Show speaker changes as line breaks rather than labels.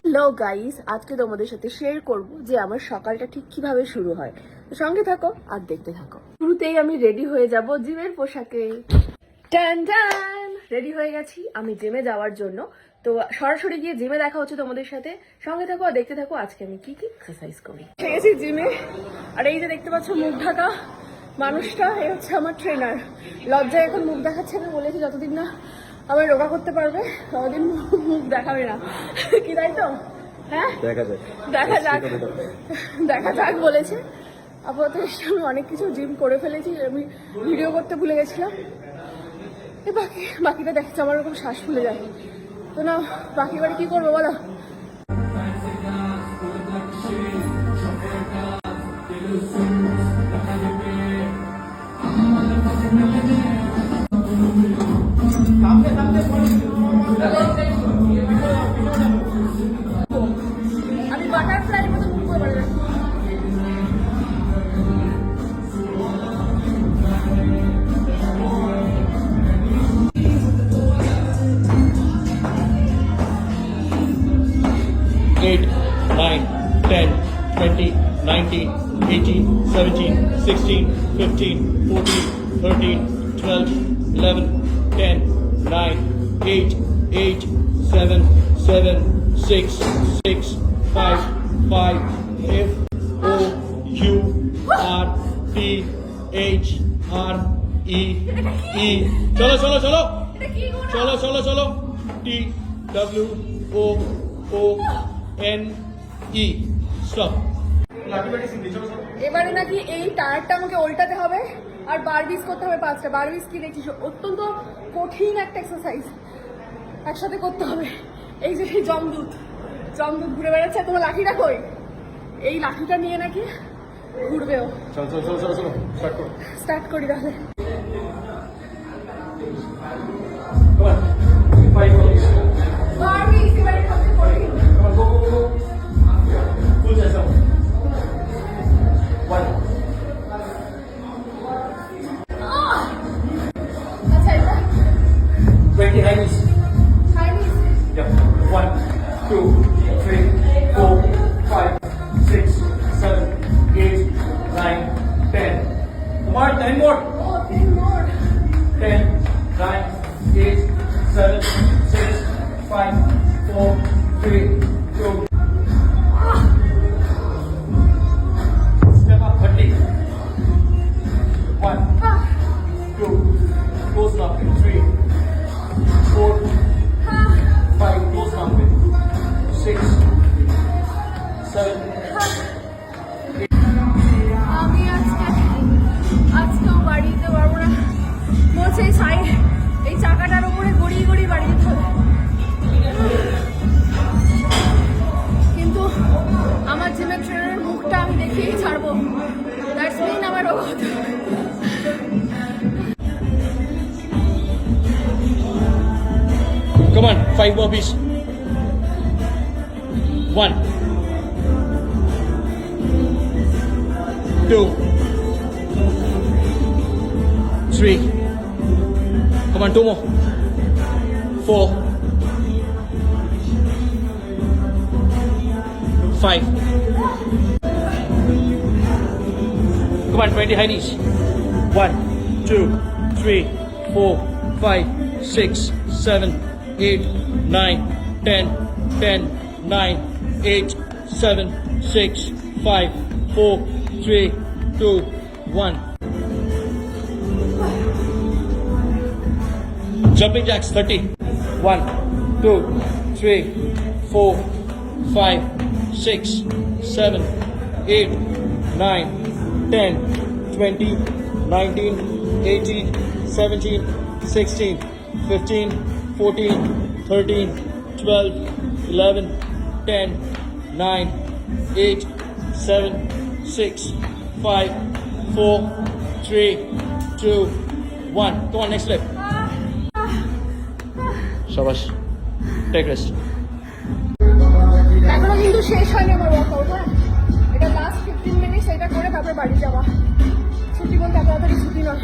Hello guys, আজকে তোমাদের সাথে শেয়ার করব যে আমার সকালটা ঠিক কিভাবে শুরু হয়। তো সঙ্গে থাকো আর দেখতে থাকো। শুরুতেই আমি রেডি হয়ে যাব জিমের পোশাকে। টান টান, রেডি হয়ে গেছি আমি জিমে যাওয়ার জন্য। তো সরাসরি গিয়ে জিমে দেখা হচ্ছে তোমাদের সাথে। সঙ্গে থাকো আর দেখতে থাকো আজকে আমি কি কি এক্সারসাইজ করি। এসে গেছি জিমে, আর এই যে দেখতে পাচ্ছ মুখ ঢাকা মানুষটা, এই হচ্ছে আমার ট্রেনার। লজ্জায় এখন মুখ দেখাচ্ছে না, বলেছি যতদিন না আমি রোগা করতে পারবে ততদিন মুখ দেখাবে না, কি তাই তো? হ্যাঁ, দেখা যাক বলেছে। আপাতত আমি অনেক কিছু জিম করে ফেলেছি, আমি ভিডিও করতে ভুলে গেছিলাম। বাকিটা দেখছি আমার ওরকম শ্বাস ফুলে যায়। তো না, বাকি বাড়ি কি করবো বলো? আমি বাটারফ্লাই মতো ঘুরতে পারি।
Eight, 9, 10, 20, 19, 18, 17, 16, 15, 14, 13, 12, 11, 10, 9, 8, 8, 7, 7, 6, 6, 5, 5, F, O, U, R, T, H, R, E, E. Chalo, chalo, chalo. Chalo, chalo, chalo. T, W, O, O, N, E. Stop.
এবারে নাকি এই টায়ারটা আমাকে উল্টাতে হবে আর বারবিস করতে হবে 5টা। বারবিস কি দেখিস, অত্যন্ত কঠিন একটা এক্সারসাইজ, একসাথে করতে হবে। এই যে সেই জমদূত ঘুরে বেড়াচ্ছে। তোমার লাঠিটা কই? এই লাঠিটা নিয়ে নাকি ঘুরবেও।
চলো
স্টার্ট করি তাহলে। বারবিস এবারে সবচেয়ে কঠিন। আচ্ছা, এটা
20 high knees.
Chinese.
Yeah. 1, 2, 3, 4, 5, 6, 7, 8, 9, 10. Come on, 10 more.
ও 10 more.
10, 9, 8, 7, 6, 5, 4, 3, 2. Step up 30. 1, 2, close up 3, 4, 5, close up 6, 7,
আমি আজকেও বাড়ি যেতে পারবো না, বলছে এই চাকাটার উপরে গড়িয়ে বাড়ি যেতে হবে। কিন্তু আমার জিমের ট্রেনের মুখটা আমি দেখেই ছাড়বো, দ্যাটস মিন আমার রোগ হতে হবে।
Come on, 5 more please. 1, 2, 3. Come on, 2 more. 4, 5. Come on, 20 high knees. 1, 2, 3, 4, 5, 6, 7, 8, 9, 10, 10, 9, 8, 7, 6, 5, 4, 3, 2, 1. Jumping jacks 30. 1, 2, 3, 4, 5, 6, 7, 8, 9, 10, 20, 19, 18, 17, 16, 15, 14, 13, 12, 11, 10, 9, 8, 7, 6, 5, 4, 3, 2, 1. Come on, next leg. Shabash. Take rest.
এখনো কিন্তু শেষ হয়নি আমার ওয়ার্কআউট। হ্যাঁ, এটা লাস্ট 15 মিনিটস, এটা করে তারপরে বাড়ি যাওয়া। ছুটি বলতে তাড়াতাড়ি ছুটি নয়।